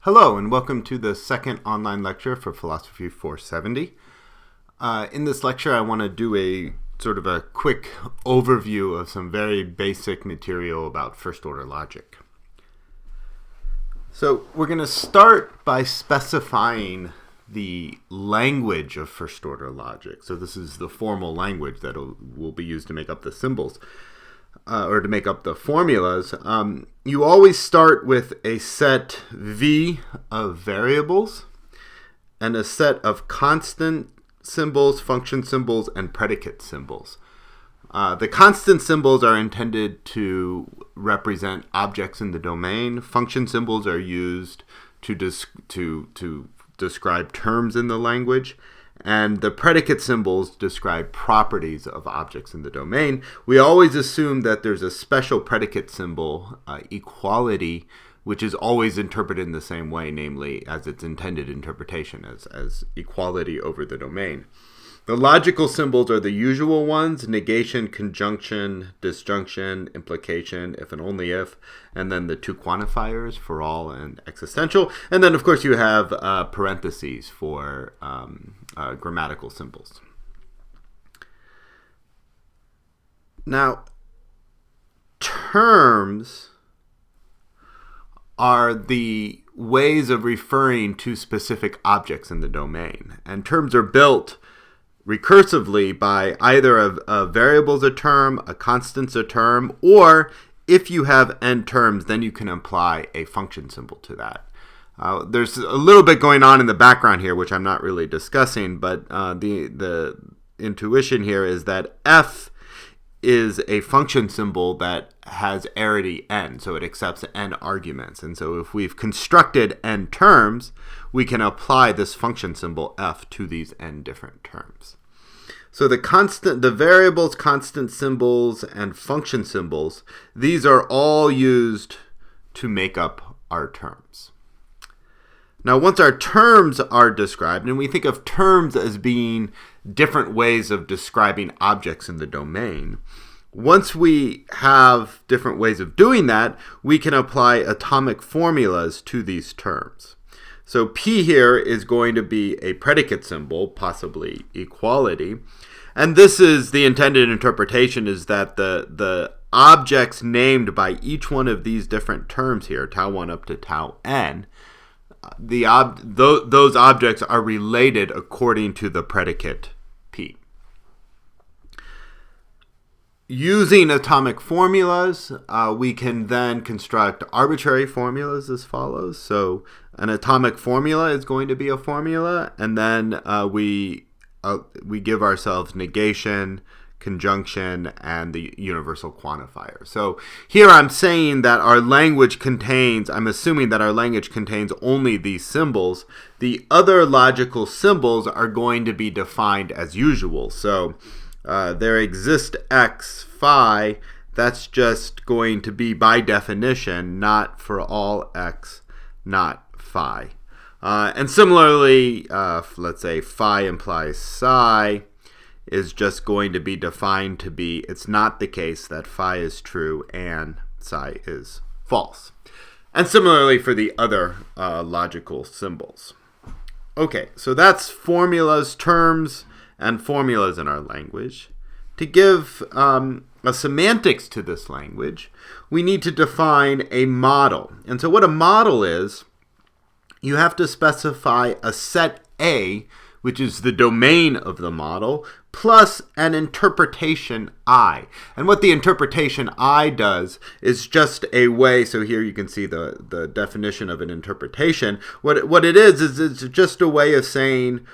Hello and welcome to the second online lecture for Philosophy 470. In this lecture I want to do a sort of a quick overview of some very basic material about first order logic. So we're going to start by specifying the language of first order logic. So this is the formal language that will be used to make up the symbols. Or to make up the formulas, you always start with a set V of variables and a set of constant symbols, function symbols, and predicate symbols. The constant symbols are intended to represent objects in the domain. Function symbols are used to describe terms in the language. And the predicate symbols describe properties of objects in the domain. We always assume that there's a special predicate symbol, equality, which is always interpreted in the same way, namely as its intended interpretation, as equality over the domain. The logical symbols are the usual ones: negation, conjunction, disjunction, implication, if and only if, and then the two quantifiers, for all and existential. And then, of course, you have parentheses for grammatical symbols. Now, terms are the ways of referring to specific objects in the domain. And terms are built recursively by either a variable's a term, a constant's a term, or if you have n terms, then you can apply a function symbol to that. There's a little bit going on in the background here, which I'm not really discussing, but the intuition here is that f is a function symbol that has arity n, so it accepts n arguments. And so if we've constructed n terms, we can apply this function symbol f to these n different terms. So the variables, constant symbols, and function symbols, these are all used to make up our terms. Now, once our terms are described, and we think of terms as being different ways of describing objects in the domain, once we have different ways of doing that, we can apply atomic formulas to these terms. So P here is going to be a predicate symbol, possibly equality. And this is the intended interpretation, is that the objects named by each one of these different terms here, tau 1 up to tau n, those objects are related according to the predicate P. Using atomic formulas, we can then construct arbitrary formulas as follows. So an atomic formula is going to be a formula, and then we give ourselves negation, conjunction, and the universal quantifier. So here I'm saying that I'm assuming that our language contains only these symbols. The other logical symbols are going to be defined as usual. So there exists x, phi. That's just going to be, by definition, not for all x, not phi. And similarly, let's say phi implies psi is just going to be defined to be, it's not the case that phi is true and psi is false. And similarly for the other logical symbols. Okay, so that's formulas, terms, and formulas in our language. To give a semantics to this language, we need to define a model. And so what a model is, you have to specify a set A, which is the domain of the model, plus an interpretation I. And what the interpretation I does is just a way, so here you can see the definition of an interpretation. What it is it's just a way of saying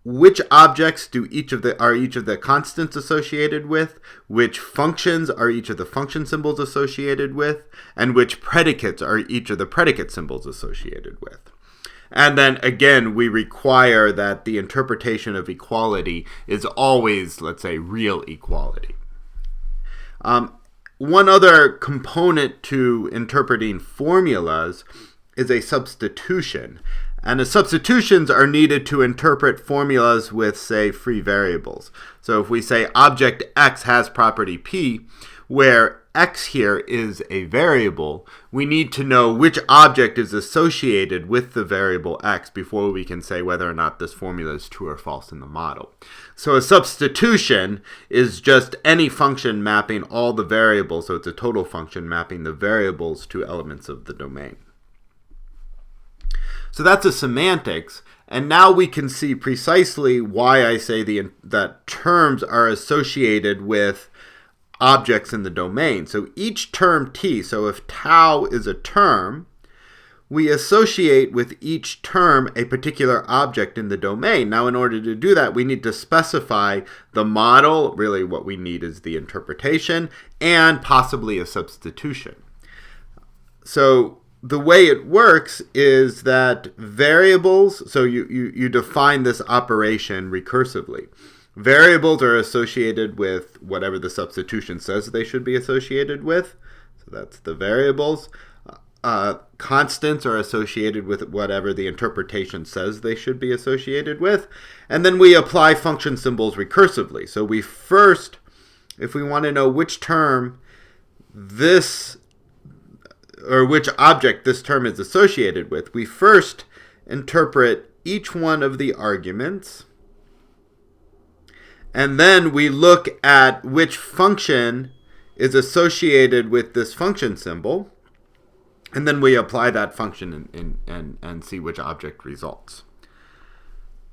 which objects are each of the constants associated with, which functions are each of the function symbols associated with, and which predicates are each of the predicate symbols associated with. And then again, we require that the interpretation of equality is always, let's say, real equality. One other component to interpreting formulas is a substitution. And the substitutions are needed to interpret formulas with, say, free variables. So if we say object X has property P, where x here is a variable, we need to know which object is associated with the variable x before we can say whether or not this formula is true or false in the model. So a substitution is just any function mapping all the variables, so it's a total function mapping the variables to elements of the domain. So that's a semantics, and now we can see precisely why I say that terms are associated with objects in the domain. So each term t, so if tau is a term, we associate with each term a particular object in the domain. Now, in order to do that, we need to specify the model. Really, what we need is the interpretation and possibly a substitution. So the way it works is that variables, so you define this operation recursively. Variables are associated with whatever the substitution says they should be associated with. So that's the variables. Constants are associated with whatever the interpretation says they should be associated with. And then we apply function symbols recursively. So we first, if we want to know which term this, or which object this term is associated with, we first interpret each one of the arguments. And then we look at which function is associated with this function symbol. And then we apply that function and see which object results.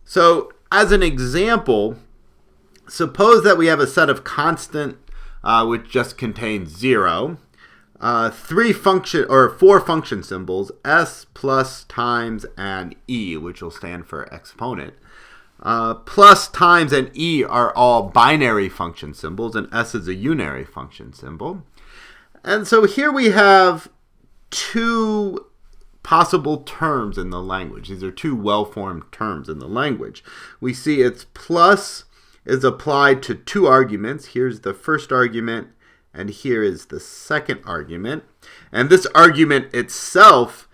So as an example, suppose that we have a set of constant which just contains 0, 4 function symbols, s, plus, times, and e, which will stand for exponent. Plus, times, and e are all binary function symbols, and s is a unary function symbol. And so here we have two possible terms in the language. These are two well-formed terms in the language. We see its plus is applied to two arguments. Here's the first argument, and here is the second argument. And this argument itself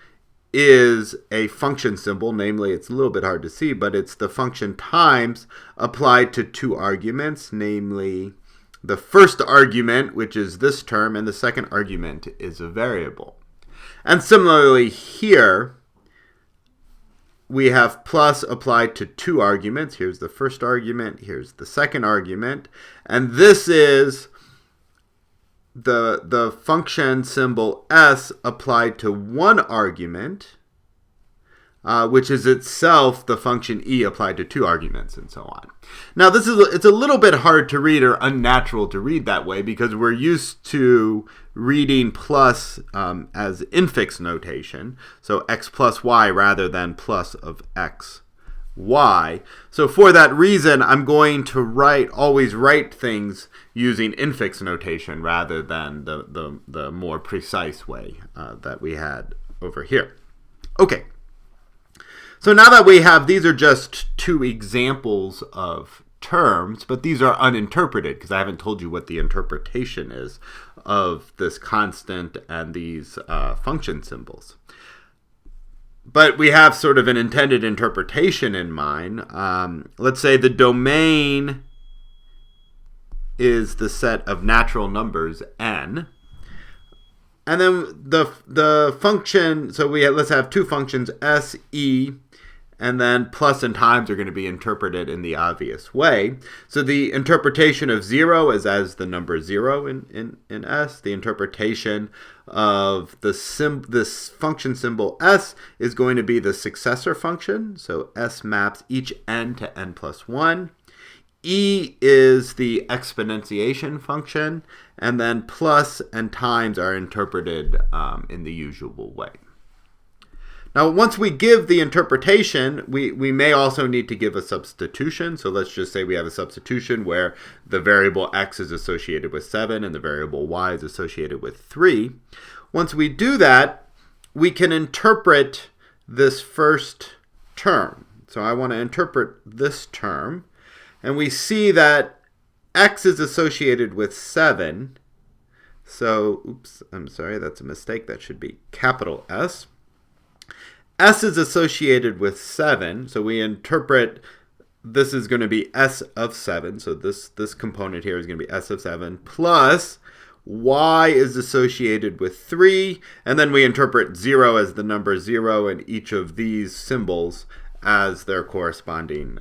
is a function symbol, namely, it's a little bit hard to see, but it's the function times applied to two arguments, namely the first argument, which is this term, and the second argument is a variable. And similarly here, we have plus applied to two arguments. Here's the first argument, here's the second argument, and this is the function symbol s applied to one argument, which is itself the function e applied to two arguments, and so on. Now it's a little bit hard to read or unnatural to read that way because we're used to reading plus as infix notation, so x plus y rather than plus of x y. So for that reason, I'm going to always write things using infix notation rather than the more precise way that we had over here. Okay. So now that we have, these are just two examples of terms, but these are uninterpreted because I haven't told you what the interpretation is of this constant and these function symbols. But we have sort of an intended interpretation in mind. Let's say the domain is the set of natural numbers n. And then the function, so let's have two functions, s, e, and then plus and times are going to be interpreted in the obvious way. So the interpretation of 0 is as the number 0 in s. The interpretation of this function symbol s is going to be the successor function. So s maps each n to n plus 1. E is the exponentiation function, and then plus and times are interpreted in the usual way. Now, once we give the interpretation, we may also need to give a substitution. So let's just say we have a substitution where the variable x is associated with 7 and the variable y is associated with 3. Once we do that, we can interpret this first term. So I want to interpret this term. And we see that x is associated with 7. So, oops, I'm sorry, that's a mistake. That should be capital S. S is associated with 7. So we interpret this is going to be s of 7. So this component here is going to be s of 7 plus y is associated with 3, and then we interpret 0 as the number 0 and each of these symbols as their corresponding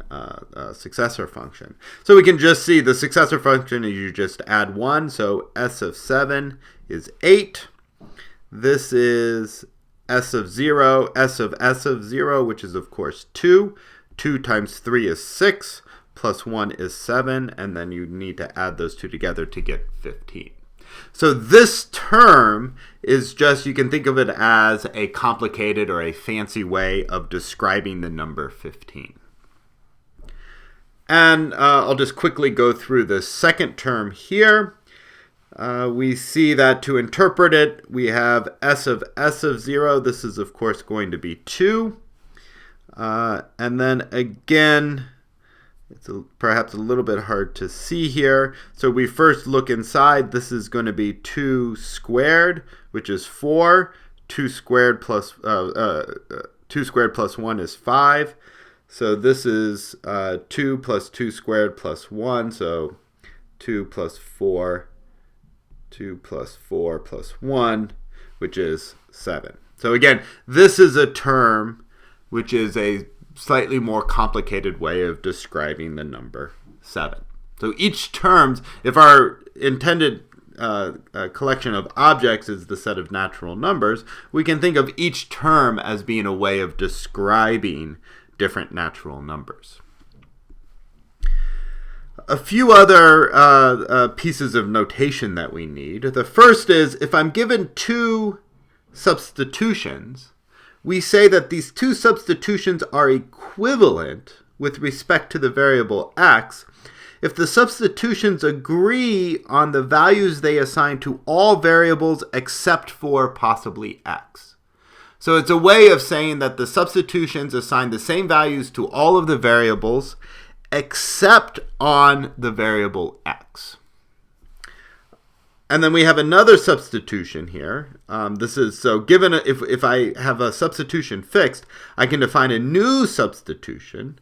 successor function. So we can just see the successor function is you just add 1, so s of 7 is 8. This is s of 0, s of 0, which is of course 2. 2 times 3 is 6, plus 1 is 7, and then you need to add those two together to get 15. So this term is just, you can think of it as a complicated or a fancy way of describing the number 15. And I'll just quickly go through the second term here. We see that to interpret it, we have s of 0. This is, of course, going to be 2. And then again, it's perhaps a little bit hard to see here. So we first look inside. This is going to be 2 squared, which is 4. 2 squared plus 1 is 5. So this is 2 plus 2 squared plus 1. So 2 plus 4, 2 plus 4 plus 1, which is 7. So again, this is a term which is a slightly more complicated way of describing the number 7. So each term, if our intended collection of objects is the set of natural numbers, we can think of each term as being a way of describing different natural numbers. A few other pieces of notation that we need. The first is, if I'm given 2 substitutions, we say that these 2 substitutions are equivalent with respect to the variable x if the substitutions agree on the values they assign to all variables except for possibly x. So it's a way of saying that the substitutions assign the same values to all of the variables except on the variable x. And then we have another substitution here. This is, so given if I have a substitution fixed, I can define a new substitution,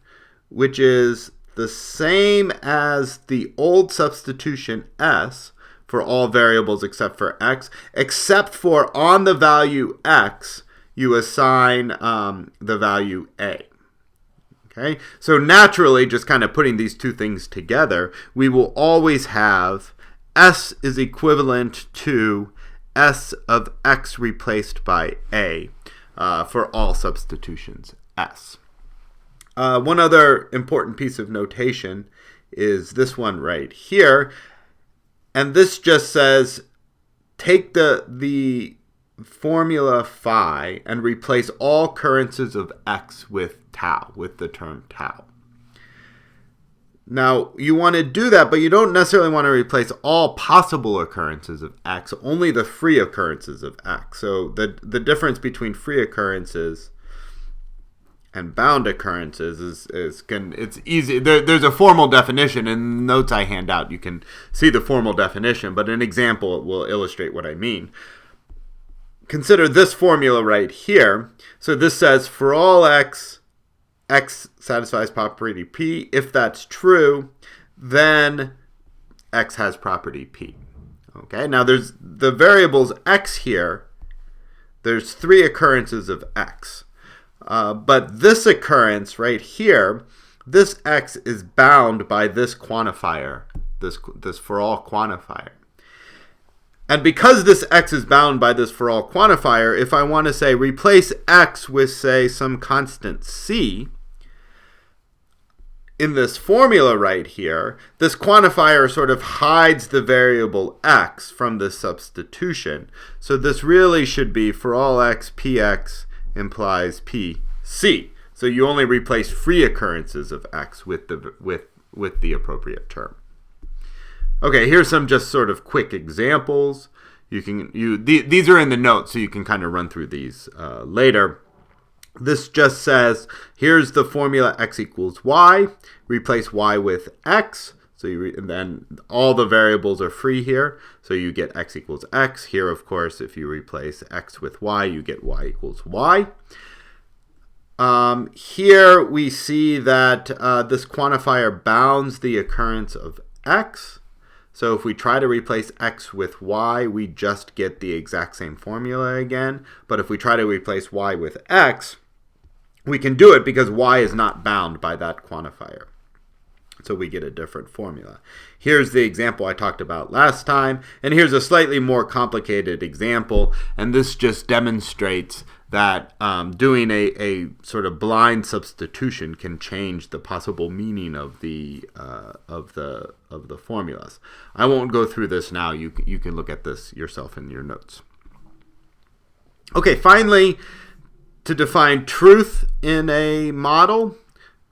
which is the same as the old substitution s for all variables except for x, except for on the value x, you assign the value a. Okay? So naturally, just kind of putting these two things together, we will always have s is equivalent to s of x replaced by a for all substitutions s. One other important piece of notation is this one right here. And this just says, take the formula phi and replace all occurrences of x with tau, with the term tau. Now, you want to do that, but you don't necessarily want to replace all possible occurrences of x, only the free occurrences of x. So the difference between free occurrences and bound occurrences it's easy. There's a formal definition. In the notes I hand out, you can see the formal definition, but an example will illustrate what I mean. Consider this formula right here. So this says for all x satisfies property P. If that's true, then x has property P. Okay, now there's the variables x here. There's 3 occurrences of x. But this occurrence right here, this x is bound by this quantifier, this for all quantifier. And because this x is bound by this for all quantifier, if I want to say replace x with, say, some constant c, in this formula right here, this quantifier sort of hides the variable x from this substitution. So this really should be for all x, px implies pc. So you only replace free occurrences of x with the appropriate term. Okay, here's some just sort of quick examples. These are in the notes, so you can kind of run through these later. This just says, here's the formula x equals y. Replace y with x. So and then all the variables are free here. So you get x equals x. Here, of course, if you replace x with y, you get y equals y. Here we see that this quantifier bounds the occurrence of x. So if we try to replace x with y, we just get the exact same formula again. But if we try to replace y with x, we can do it because y is not bound by that quantifier. So we get a different formula. Here's the example I talked about last time, and here's a slightly more complicated example, and this just demonstrates that doing a sort of blind substitution can change the possible meaning of the formulas. I won't go through this now. You can look at this yourself in your notes. Okay, finally, to define truth in a model,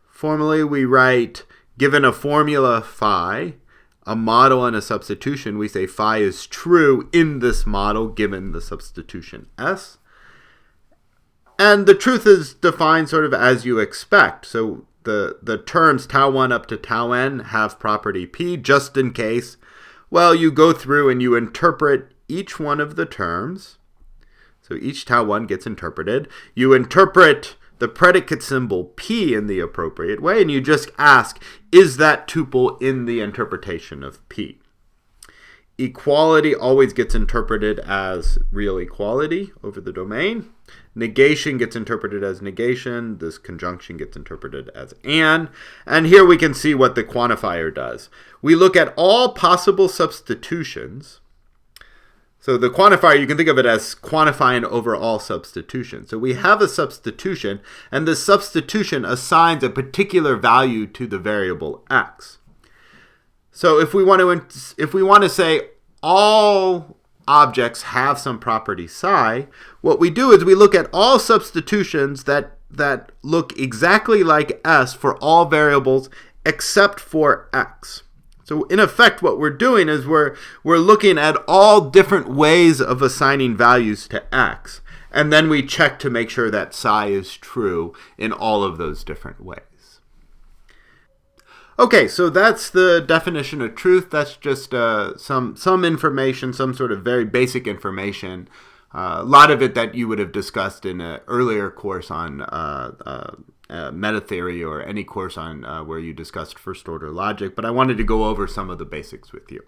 formally we write, given a formula phi, a model and a substitution, we say phi is true in this model given the substitution S. And the truth is defined sort of as you expect. So the terms tau 1 up to tau n have property P just in case. Well, you go through and you interpret each one of the terms. So each tau 1 gets interpreted. You interpret the predicate symbol P in the appropriate way, and you just ask, is that tuple in the interpretation of P? Equality always gets interpreted as real equality over the domain. Negation gets interpreted as negation. This conjunction gets interpreted as and. And here we can see what the quantifier does. We look at all possible substitutions. So the quantifier, you can think of it as quantifying over all substitutions. So we have a substitution, and the substitution assigns a particular value to the variable x. So if we want to say all objects have some property psi, what we do is we look at all substitutions that look exactly like s for all variables except for x. So in effect, what we're doing is we're looking at all different ways of assigning values to x, and then we check to make sure that psi is true in all of those different ways. Okay, so that's the definition of truth. That's just some information, some sort of very basic information. A lot of it that you would have discussed in an earlier course on meta theory or any course on where you discussed first order logic, but I wanted to go over some of the basics with you.